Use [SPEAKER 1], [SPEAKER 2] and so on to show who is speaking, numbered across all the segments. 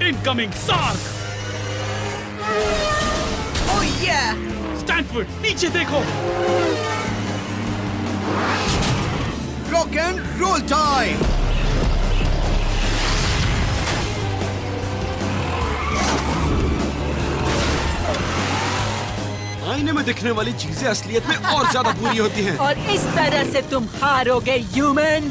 [SPEAKER 1] Incoming Sark!
[SPEAKER 2] Oh yeah!
[SPEAKER 1] Stanford, नीचे देखो!
[SPEAKER 2] Rock and roll time!
[SPEAKER 3] आईने में दिखने वाली चीजें असलियत में और ज्यादा बुरी होती हैं।
[SPEAKER 4] और इस तरह से तुम हारोगे ह्यूमन।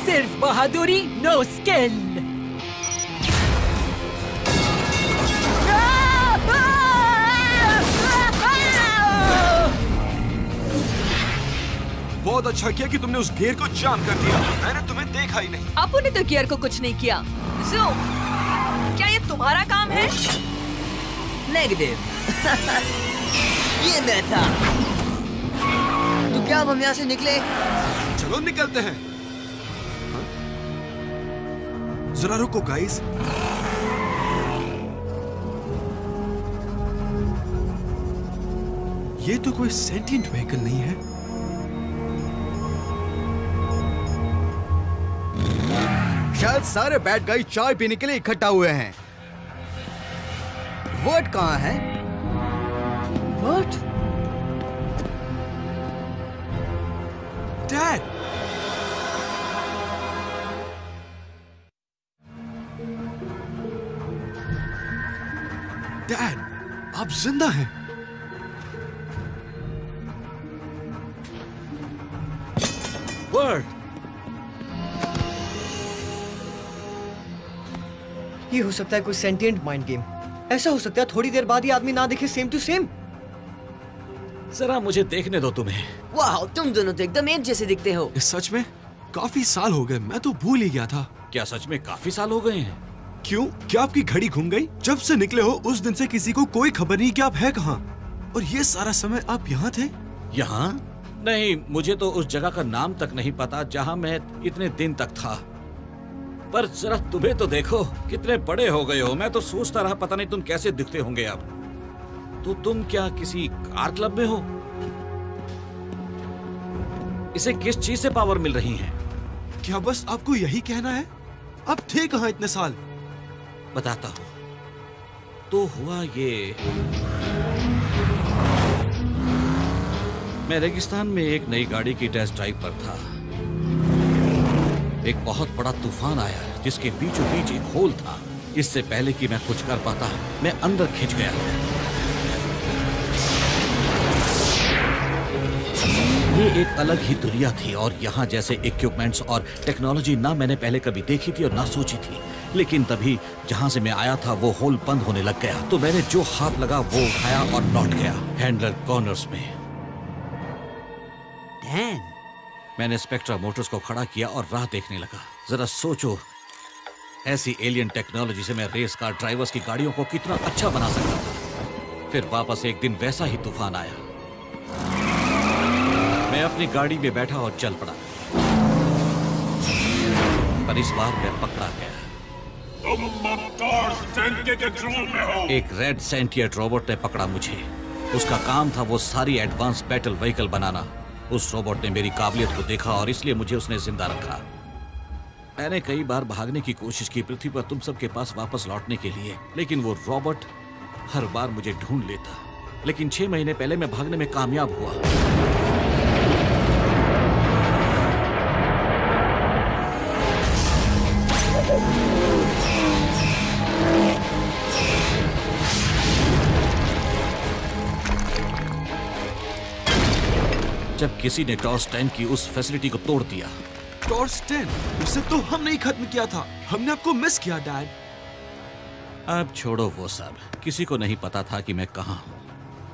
[SPEAKER 4] सिर्फ बहादुरी, नो स्किल।
[SPEAKER 3] बहुत अच्छा किया कि तुमने उस घेर को जाम कर दिया। मैंने तुम्हें देखा ही नहीं।
[SPEAKER 5] आपू ने तो गियर को कुछ नहीं किया। ज़ूम, क्या ये तुम्हारा काम है?
[SPEAKER 2] नेगेटिव। ये मैं था। तो क्या अब हम यहाँ से निकले?
[SPEAKER 3] चलो निकलते हैं। हाँ? जरा रुको गाइस। ये तो कोई सेंटिएंट व्हीकल नहीं है।
[SPEAKER 2] शायद सारे बैड गाई चाय पीने के लिए इकट्ठा हुए हैं। वर्ट कहाँ है? वर्ट?
[SPEAKER 3] डैड! डैड, आप जिंदा हैं?
[SPEAKER 1] वर्ड!
[SPEAKER 6] ये हो सकता है कोई सेंटिएंट माइंड गेम। ऐसा हो सकता है थोड़ी देर बाद ही आदमी ना दिखे सेम टू सेम।
[SPEAKER 1] जरा मुझे देखने दो तुम्हें।
[SPEAKER 2] वाह, तुम दोनों तो एकदम एक जैसे दिखते हो।
[SPEAKER 3] इस सच में काफी साल हो गए, मैं तो भूल ही गया था।
[SPEAKER 1] क्या सच में काफी साल हो गए हैं?
[SPEAKER 3] क्यों? क्या आपकी घड़ी घूम गई? जब से निकले हो उस दिन से किसी को कोई खबर नहीं कि आप है कहाँ। और ये सारा समय आप यहाँ थे?
[SPEAKER 1] यहाँ? नहीं, मुझे तो उस जगह का नाम तक नहीं पता जहाँ मैं इतने दिन तक था। पर जरा तुम्हें तो देखो, कितने बड़े हो गए हो। मैं तो सोचता रहा पता नहीं तुम कैसे दिखते होंगे अब। तो तुम क्या किसी कार क्लब में हो? इसे किस चीज से पावर मिल रही है?
[SPEAKER 3] क्या बस आपको यही कहना है? आप थे कहाँ इतने साल?
[SPEAKER 1] बताता हूँ। तो हुआ ये, मैं रेगिस्तान में एक नई गाड़ी की टेस्ट ड्राइव पर था। एक बहुत बड़ा तूफान आया जिसके बीचों बीच एक होल था। इससे पहले कि मैं कुछ कर पाता, मैं अंदर खिंच गया। ये एक अलग ही दुनिया थी और यहाँ जैसे इक्विपमेंट्स और टेक्नोलॉजी ना मैंने पहले कभी देखी थी और ना सोची थी। लेकिन तभी जहाँ से मैं आया था वो होल बंद होने लग गया। तो मैंने जो हाथ लगा वो उठाया और लौट गया हैंडलर कॉर्नर्स में।
[SPEAKER 2] डैन,
[SPEAKER 1] मैंने स्पेक्ट्रा मोटर्स को खड़ा किया और राह देखने लगा। जरा सोचो, ऐसी एलियन टेक्नोलॉजी से मैं रेस कार ड्राइवर्स की गाड़ियों को कितना अच्छा बना सकता था। फिर वापस एक दिन वैसा ही तूफान आया। मैं अपनी गाड़ी में बैठा और चल पड़ा, पर इस बार मैं पकड़ा गया।
[SPEAKER 7] तुम मक्कार स्टैंड के कंट्रोल में हो।
[SPEAKER 1] एक रेड सेंटिएंट रोबोट ने पकड़ा मुझे। उसका काम था वो सारी एडवांस बैटल व्हीकल बनाना। उस रोबोट ने मेरी काबिलियत को देखा और इसलिए मुझे उसने जिंदा रखा। मैंने कई बार भागने की कोशिश की पृथ्वी पर तुम सबके पास वापस लौटने के लिए, लेकिन वो रोबोट हर बार मुझे ढूंढ लेता। लेकिन 6 महीने पहले मैं भागने में कामयाब हुआ। जब किसी ने टॉर्च 10 की उस फैसिलिटी को तोड़ दिया।
[SPEAKER 3] टॉर्च 10? उसे तो हमने ही खत्म किया था। हमने आपको मिस किया डैड।
[SPEAKER 1] अब छोड़ो वो सब, किसी को नहीं पता था कि मैं कहाँ हूँ।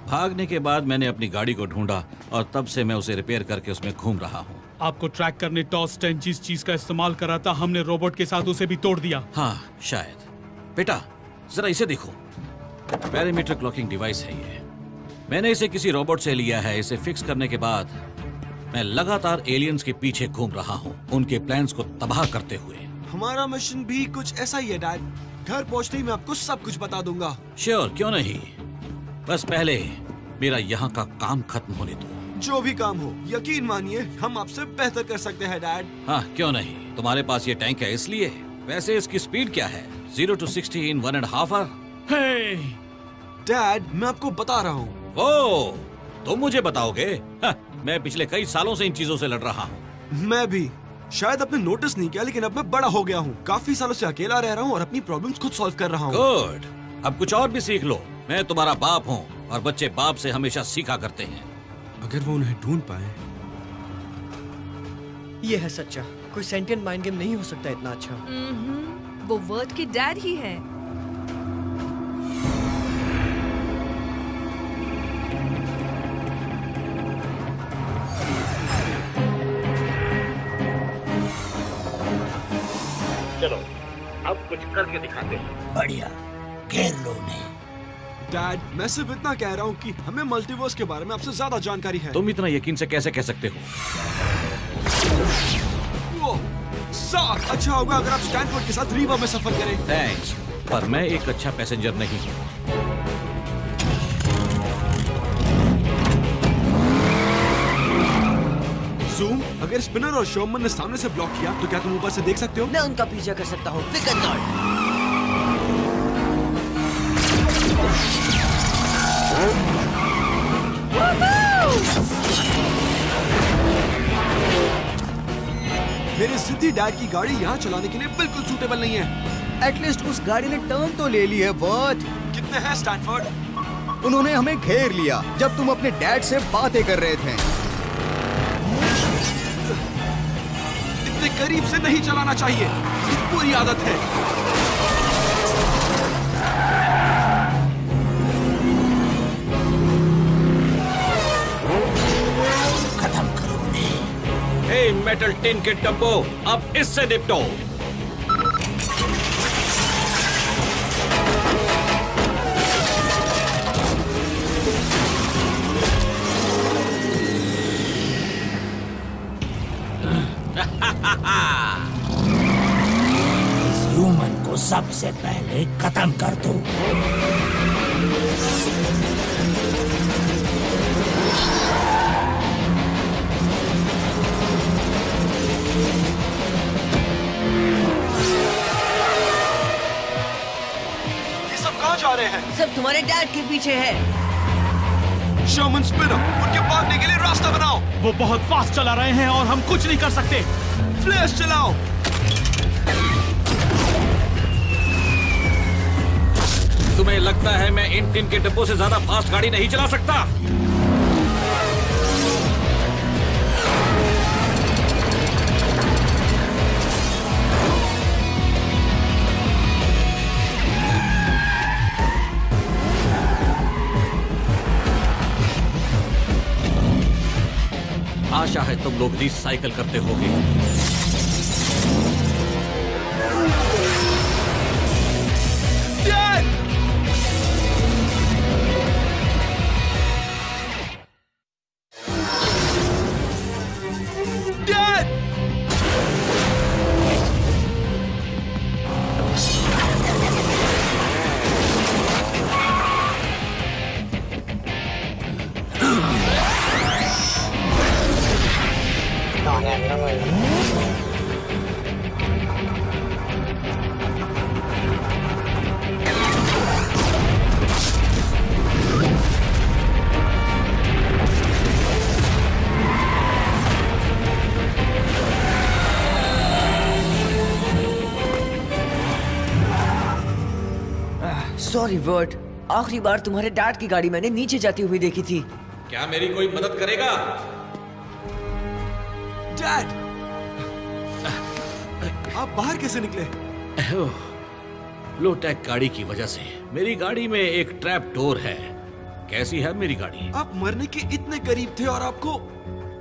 [SPEAKER 1] भागने के बाद मैंने अपनी गाड़ी को ढूंढा और तब से मैं उसे रिपेयर करके उसमें घूम रहा हूँ।
[SPEAKER 8] आपको ट्रैक करने टॉस 10 जिस चीज का इस्तेमाल करा था, हमने रोबोट के साथ उसे भी तोड़ दिया।
[SPEAKER 1] हाँ शायद। बेटा जरा इसे देखो, पैरामीटर क्लॉकिंग डिवाइस है ये। मैंने इसे किसी रोबोट से लिया है। इसे फिक्स करने के बाद मैं लगातार एलियंस के पीछे घूम रहा हूँ, उनके प्लान्स को तबाह करते हुए।
[SPEAKER 3] हमारा मिशन भी कुछ ऐसा ही है डैड। घर पहुंचते ही मैं आपको सब कुछ बता दूंगा।
[SPEAKER 1] श्योर, क्यों नहीं। बस पहले मेरा यहाँ का काम खत्म होने दो।
[SPEAKER 3] जो भी काम हो, यकीन मानिए हम आपसे बेहतर कर सकते हैं डैड।
[SPEAKER 1] हाँ क्यों नहीं, तुम्हारे पास ये टैंक है इसलिए। वैसे इसकी स्पीड क्या है? 0 to 60 in 1.5 hour?
[SPEAKER 8] Hey
[SPEAKER 3] dad मैं आपको बता रहा हूँ।
[SPEAKER 1] ओ, तुम मुझे बताओगे? हाँ, मैं पिछले कई सालों से इन चीजों से लड़ रहा हूँ।
[SPEAKER 3] मैं भी। शायद आपने नोटिस नहीं किया, लेकिन अब मैं बड़ा हो गया हूँ। काफी सालों से अकेला रह रहा हूँ और अपनी प्रॉब्लम्स खुद सॉल्व कर रहा हूँ।
[SPEAKER 1] गुड, अब कुछ और भी सीख लो। मैं तुम्हारा बाप हूँ और बच्चे बाप से हमेशा सीखा करते हैं।
[SPEAKER 3] अगर वो उन्हें ढूंढ पाए।
[SPEAKER 6] ये है सच्चा। कोई सेंटिएंट माइंड गेम नहीं हो सकता इतना अच्छा।
[SPEAKER 5] वो वर्ड के डैड ही है।
[SPEAKER 1] चलो अब कुछ करके दिखाते हैं। बढ़िया, घेर लो उन्हें।
[SPEAKER 3] डैड मैं सिर्फ इतना कह रहा हूँ कि हमें मल्टीवर्स के बारे में आपसे ज्यादा जानकारी है।
[SPEAKER 1] तुम इतना यकीन से कैसे कह सकते हो?
[SPEAKER 3] वो साफ अच्छा होगा अगर आप स्टैनफोर्ड के साथ रीवा में सफर करें।
[SPEAKER 1] थैंक्स, पर मैं एक अच्छा पैसेंजर नहीं हूँ।
[SPEAKER 3] जूम, अगर स्पिनर और शोमन ने सामने से ब्लॉक किया तो क्या तुम ऊपर से देख सकते हो?
[SPEAKER 6] मैं उनका पीछा कर सकता हूँ। फिकर नॉट।
[SPEAKER 3] मेरे सिद्धि डैड की गाड़ी यहाँ चलाने के लिए बिल्कुल सूटेबल नहीं है।
[SPEAKER 2] एटलीस्ट उस गाड़ी ने टर्न तो ले ली है। बट
[SPEAKER 3] कितने हैं स्टैनफोर्ड?
[SPEAKER 2] उन्होंने हमें घेर लिया जब तुम अपने डैड से बातें कर रहे थे।
[SPEAKER 3] इतने करीब से नहीं चलाना चाहिए, ये बुरी आदत है।
[SPEAKER 1] खत्म करो उन्हें। हे मेटल टिन के डब्बो, अब इससे निपटो।
[SPEAKER 9] इस ह्यूमन को सबसे पहले खत्म कर दो।
[SPEAKER 3] ये सब कहाँ जा रहे हैं?
[SPEAKER 6] सब तुम्हारे डैड के पीछे है।
[SPEAKER 3] शर्मन स्पिनर, उनके भागने के लिए रास्ता बनाओ।
[SPEAKER 8] वो बहुत फास्ट चला रहे हैं और हम कुछ नहीं कर सकते।
[SPEAKER 3] फ्लैश चलाओ।
[SPEAKER 1] तुम्हें लगता है मैं इन टिन के डब्बों से ज्यादा फास्ट गाड़ी नहीं चला सकता? आशा है तुम लोग रिसाइकल करते होगे।
[SPEAKER 6] सॉरी वर्ड, आखिरी बार तुम्हारे डैड की गाड़ी मैंने नीचे जाती हुई देखी थी।
[SPEAKER 1] क्या मेरी कोई मदद करेगा?
[SPEAKER 3] डैड, आप बाहर कैसे निकले?
[SPEAKER 1] लो टेक गाड़ी की वजह से। मेरी गाड़ी में एक ट्रैप डोर है। कैसी है मेरी गाड़ी?
[SPEAKER 3] आप मरने के इतने करीब थे और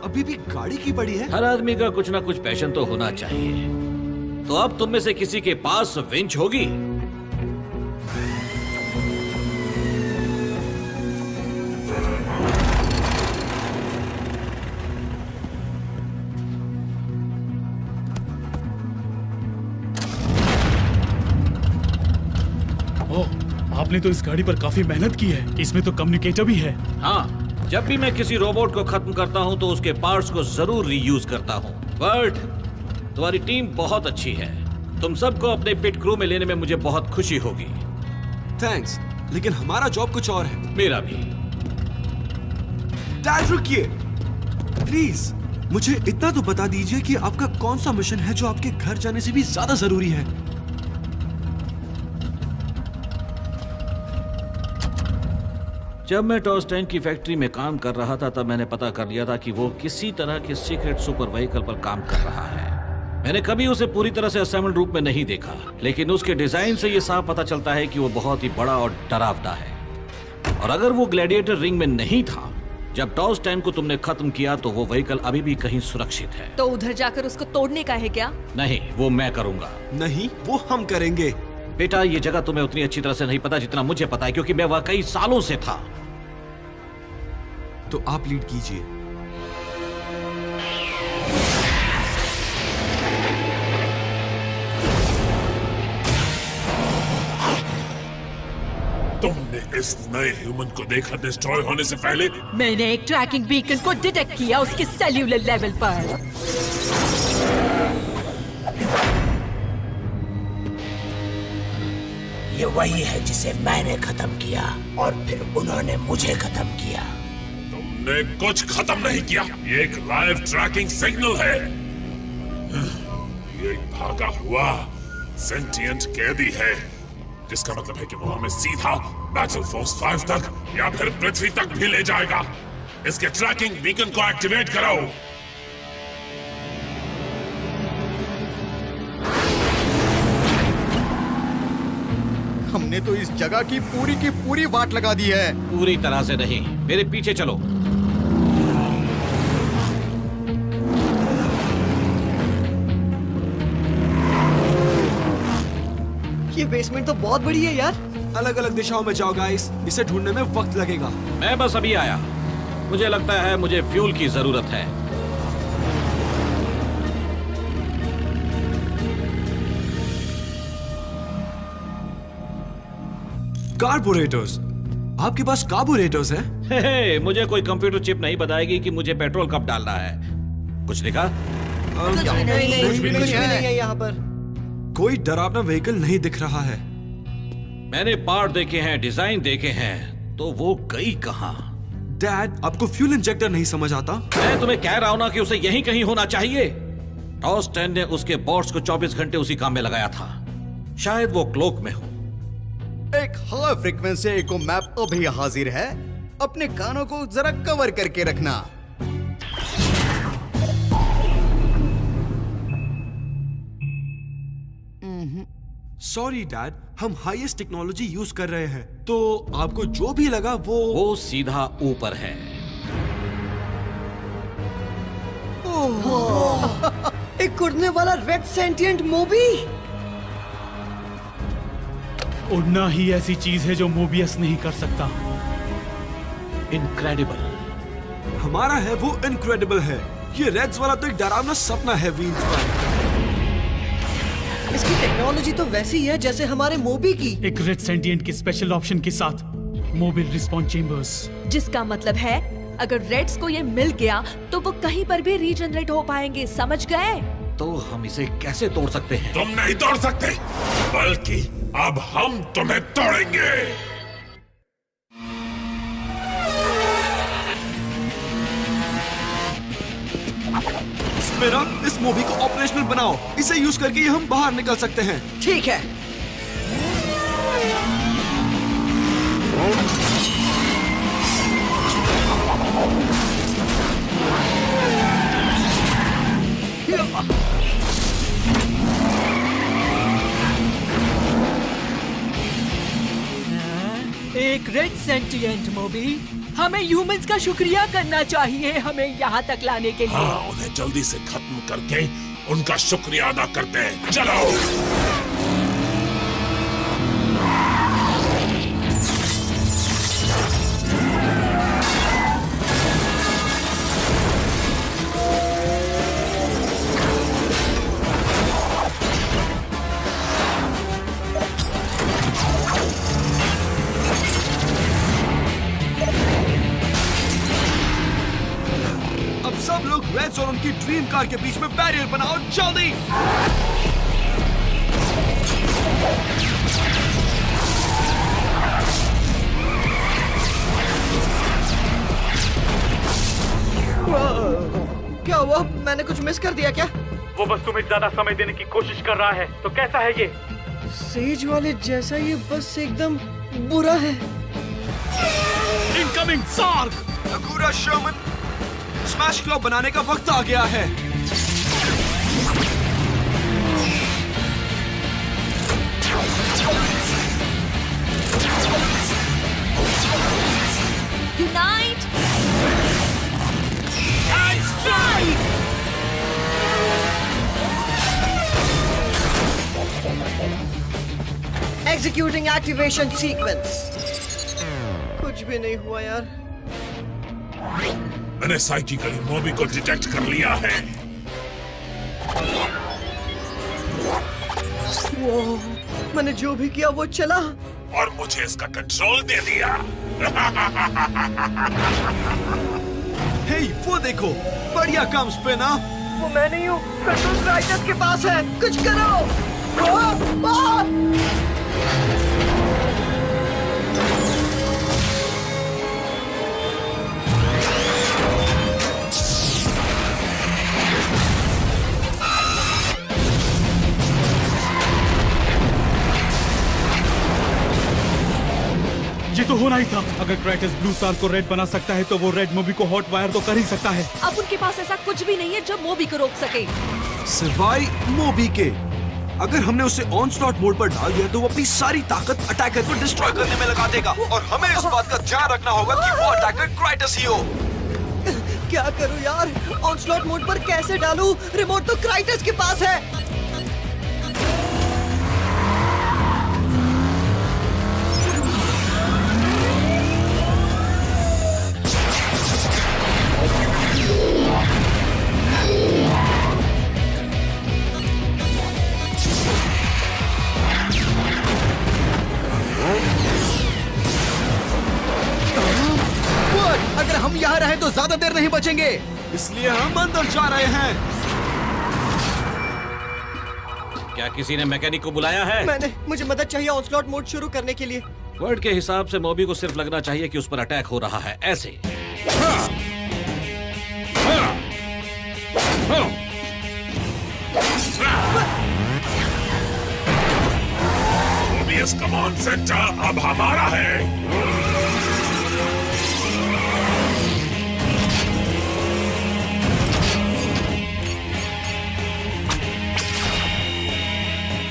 [SPEAKER 3] अभी भी गाड़ी की पड़ी है।
[SPEAKER 1] हर आदमी का कुछ ना कुछ पैशन तो होना चाहिए। तो अब तुम में से किसी के पास विंच होगी?
[SPEAKER 8] ओह, आपने तो इस गाड़ी पर काफी मेहनत की है। इसमें तो कम्युनिकेटर भी है।
[SPEAKER 1] हाँ, जब भी मैं किसी रोबोट को खत्म करता हूँ तो उसके पार्ट्स को जरूर रीयूज करता हूँ। बर्ट, तुम्हारी टीम बहुत अच्छी है। तुम सबको अपने पिट क्रू में लेने में मुझे बहुत खुशी होगी।
[SPEAKER 3] थैंक्स, लेकिन हमारा जॉब कुछ और है।
[SPEAKER 1] मेरा भी।
[SPEAKER 3] डैड रुकिए, प्लीज मुझे इतना तो बता दीजिए कि आपका कौन सा मिशन है जो आपके घर जाने से भी ज्यादा जरूरी है।
[SPEAKER 1] जब मैं टॉस टैंक की फैक्ट्री में काम कर रहा था तब मैंने पता कर लिया था कि वो किसी तरह के सीक्रेट सुपर व्हीकल पर काम कर रहा है। मैंने कभी उसे पूरी तरह से असेंबल्ड रूप में नहीं देखा, लेकिन उसके डिजाइन से ये साफ पता चलता है कि वो बहुत ही बड़ा और डरावना है। और अगर वो ग्लैडिएटर रिंग में नहीं था जब टॉस टैंक को तुमने खत्म किया, तो वो व्हीकल अभी भी कहीं सुरक्षित है।
[SPEAKER 5] तो उधर जाकर उसको तोड़ने का है क्या?
[SPEAKER 1] नहीं, वो मैं करूंगा।
[SPEAKER 3] नहीं, वो हम करेंगे।
[SPEAKER 1] बेटा, ये जगह तुम्हें उतनी अच्छी तरह से नहीं पता जितना मुझे पता है, क्योंकि मैं वहां कई सालों से था।
[SPEAKER 3] तो आप लीड कीजिए।
[SPEAKER 7] तुमने इस नए ह्यूमन को देखा डिस्ट्रॉय होने से पहले?
[SPEAKER 4] मैंने एक ट्रैकिंग बीकन को डिटेक्ट किया उसके सेल्यूलर लेवल पर।
[SPEAKER 9] ये वही है जिसे मैंने खत्म किया और फिर उन्होंने मुझे खत्म किया।
[SPEAKER 7] तुमने कुछ खत्म नहीं किया। ये एक लाइव ट्रैकिंग सिग्नल है। ये एक भागा हुआ सेंटिएंट कैदी है, जिसका मतलब है कि वो हमें सीधा बैटल फोर्स 5 तक या फिर पृथ्वी तक भी ले जाएगा। इसके ट्रैकिंग बीकन को एक्टिवेट करो।
[SPEAKER 2] हमने तो इस जगह की पूरी वाट लगा दी है।
[SPEAKER 1] पूरी तरह से नहीं, मेरे पीछे चलो।
[SPEAKER 6] ये बेसमेंट तो बहुत बड़ी है यार।
[SPEAKER 3] अलग अलग दिशाओं में जाओ गाइस, इसे ढूंढने में वक्त लगेगा।
[SPEAKER 1] मैं बस अभी आया। मुझे लगता है मुझे फ्यूल की जरूरत है।
[SPEAKER 3] कार्बोरेटर्स? आपके पास कार्बोरेटर्स हैं?
[SPEAKER 1] हे, मुझे कोई कंप्यूटर चिप नहीं बताएगी कि मुझे पेट्रोल कब डालना है। कुछ दिखा?
[SPEAKER 6] कुछ भी नहीं है यहाँ पर।
[SPEAKER 3] कोई डरावना व्हीकल नहीं दिख रहा है।
[SPEAKER 1] मैंने पार्ट देखे हैं, डिजाइन देखे हैं, तो वो गई कहाँ?
[SPEAKER 3] डैड, आपको फ्यूल इंजेक्टर नहीं समझ आता?
[SPEAKER 1] मैं तुम्हें कह रहा हूं ना कि उसे यहीं कहीं होना चाहिए। टॉस 10 ने उसके बॉट्स को 24 घंटे उसी काम में लगाया था। शायद वो क्लोक में हो।
[SPEAKER 2] एक हाई फ्रीक्वेंसी इको मैप अभी हाजिर है। अपने कानों को जरा कवर करके रखना।
[SPEAKER 3] सॉरी डैड, हम हाईएस्ट टेक्नोलॉजी यूज कर रहे हैं, तो आपको जो भी लगा वो
[SPEAKER 1] सीधा ऊपर है।
[SPEAKER 6] एक उड़ने वाला रेड सेंटिएंट मोबी।
[SPEAKER 8] उड़ना ही ऐसी चीज है जो मोबियस नहीं कर सकता।
[SPEAKER 1] इनक्रेडिबल।
[SPEAKER 3] हमारा है वो इनक्रेडिबल है। ये रेड्स वाला तो एक डरावना सपना है व्हील्स पर।
[SPEAKER 6] इसकी टेक्नोलॉजी तो वैसी ही है जैसे हमारे मोबी की।
[SPEAKER 8] एक रेड सेंटिएंट के स्पेशल ऑप्शन के साथ मोबाइल रिस्पॉन्स चेंबर्स।
[SPEAKER 5] जिसका मतलब है अगर रेड्स को ये मिल गया तो वो कहीं पर भी रीजनरेट हो पाएंगे, समझ गए?
[SPEAKER 1] तो हम इसे कैसे तोड़ सकते हैं?
[SPEAKER 7] तुम नहीं तोड़ सकते, बल्कि अब हम तुम्हें तोड़ेंगे।
[SPEAKER 3] स्पिरा, इस मूवी को ऑपरेशनल बनाओ। इसे यूज करके ही हम बाहर निकल सकते हैं।
[SPEAKER 6] ठीक है।
[SPEAKER 4] एक रेड सेंटिएंट मोबी हमें ह्यूमंस का शुक्रिया करना चाहिए हमें यहाँ तक लाने के लिए।
[SPEAKER 7] हाँ, उन्हें जल्दी से खत्म करके उनका शुक्रिया अदा करते हैं। चलो।
[SPEAKER 3] अब सब लोग रेड्स और उनकी ड्रीम कार के बीच में बैरियर बनाओ, जल्दी।
[SPEAKER 6] क्या हुआ? मैंने कुछ मिस कर दिया क्या?
[SPEAKER 8] वो बस तुम्हें ज्यादा समय देने की कोशिश कर रहा है। तो कैसा है ये?
[SPEAKER 6] सेज वाले जैसा ये बस एकदम बुरा है।
[SPEAKER 8] Incoming shark.
[SPEAKER 3] Akura Sherman, smash club बनाने का वक्त आ गया है।
[SPEAKER 5] Unite
[SPEAKER 4] and strike.
[SPEAKER 6] Executing activation sequence. कुछ भी नहीं हुआ यार।
[SPEAKER 7] मैंने साइकिकली मोबी को डिटेक्ट कर लिया है।
[SPEAKER 6] वो मैंने जो भी किया वो चला
[SPEAKER 7] और मुझे इसका कंट्रोल दे दिया।
[SPEAKER 3] हे, वो देखो, बढ़िया काम स्पिना।
[SPEAKER 6] वो मैं नहीं हूँ, कंट्रोल क्राइटस के पास है। कुछ करो।
[SPEAKER 8] ये तो होना ही था। अगर क्राइटस ब्लू स्टार को रेड बना सकता है तो वो रेड मोबी को हॉट वायर तो कर ही सकता है।
[SPEAKER 5] अब उनके पास ऐसा कुछ भी नहीं है जो मोबी को रोक सके।
[SPEAKER 3] सिवाय मोबी के। अगर हमने उसे ऑन स्लॉट मोड पर डाल दिया तो वो अपनी सारी ताकत अटैकर को डिस्ट्रॉय करने में लगा देगा और हमें इस बात का ध्यान रखना होगा कि वो अटैकर क्राइटस ही हो।
[SPEAKER 6] क्या करूं यार? ऑनस्लॉट मोड पर कैसे डालूं? रिमोट तो क्राइटस के पास है।
[SPEAKER 2] अगर हम यहाँ रहे तो ज्यादा देर नहीं बचेंगे,
[SPEAKER 3] इसलिए हम अंदर जा रहे हैं।
[SPEAKER 1] क्या किसी ने मैकेनिक को बुलाया है?
[SPEAKER 6] मुझे मदद चाहिए ऑनस्लॉट मोड शुरू करने के लिए।
[SPEAKER 1] वर्ड के हिसाब से मोबी को सिर्फ लगना चाहिए कि उस पर अटैक हो रहा है, ऐसे।
[SPEAKER 7] मोबियस कमांड सेंटर अब हमारा है।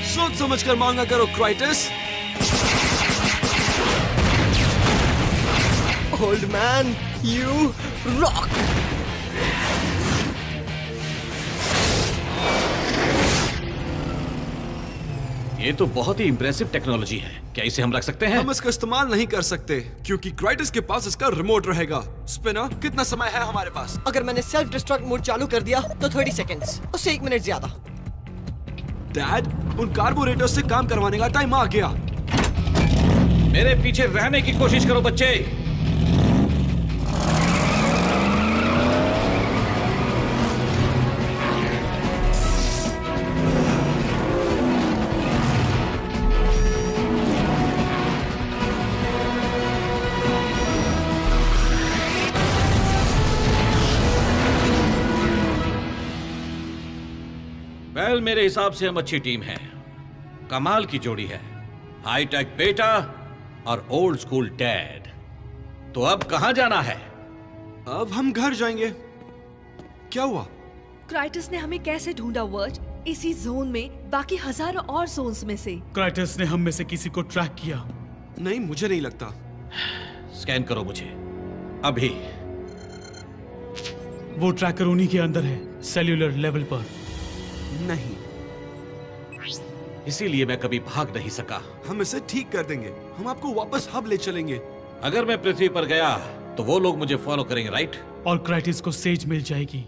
[SPEAKER 3] सोच समझकर मांगा करो क्राइटस।
[SPEAKER 6] Old man, you rock.
[SPEAKER 1] ये तो बहुत ही इंप्रेसिव टेक्नोलॉजी है। क्या इसे हम रख सकते हैं?
[SPEAKER 3] हम इसका इस्तेमाल नहीं कर सकते क्योंकि क्राइटस के पास इसका रिमोट रहेगा। स्पिनर, कितना समय है हमारे पास?
[SPEAKER 6] अगर मैंने सेल्फ डिस्ट्रक्ट मोड चालू कर दिया तो 30 सेकेंड्स, उससे 1 मिनट ज्यादा।
[SPEAKER 3] डैड, उन कार्बोरेटर से काम करवाने का टाइम आ गया।
[SPEAKER 1] मेरे पीछे रहने की कोशिश करो बच्चे। वेल, मेरे हिसाब से हम अच्छी टीम है। कमाल की जोड़ी है, हाईटेक बेटा और ओल्ड स्कूल डैड। तो अब कहां जाना है?
[SPEAKER 3] अब हम घर जाएंगे। क्या हुआ?
[SPEAKER 5] क्राइटस ने हमें कैसे ढूंढा वर्ड? इसी जोन में, बाकी हजारों और जोन्स में से।
[SPEAKER 8] क्राइटस ने हम में से किसी को ट्रैक किया।
[SPEAKER 3] नहीं, मुझे नहीं लगता।
[SPEAKER 1] स्कैन करो मुझे। अभी।
[SPEAKER 8] वो ट्रैकर उन्हीं के अंदर है, सेल्यूलर लेवल पर।
[SPEAKER 3] नहीं,
[SPEAKER 1] इसीलिए मैं कभी भाग नहीं सका।
[SPEAKER 3] हम इसे ठीक कर देंगे। हम आपको वापस हब ले चलेंगे।
[SPEAKER 1] अगर मैं पृथ्वी पर गया तो वो लोग मुझे फॉलो करेंगे, राइट?
[SPEAKER 8] और क्राइटिस को सेज मिल जाएगी।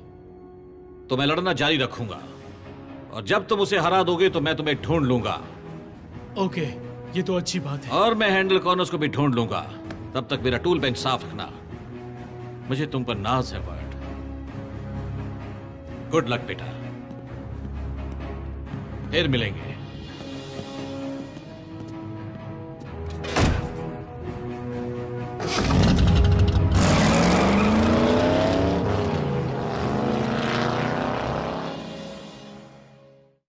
[SPEAKER 1] तो मैं लड़ना जारी रखूंगा और जब तुम उसे हरा दोगे तो मैं तुम्हें ढूंढ लूंगा।
[SPEAKER 8] ओके, ये तो अच्छी बात है।
[SPEAKER 1] और मैं हैंडल कॉर्नर्स को भी ढूंढ लूंगा। तब तक मेरा टूल बेंच साफ रखना। मुझे तुम पर नाज है बर्ड। गुड लक बेटा, फिर मिलेंगे।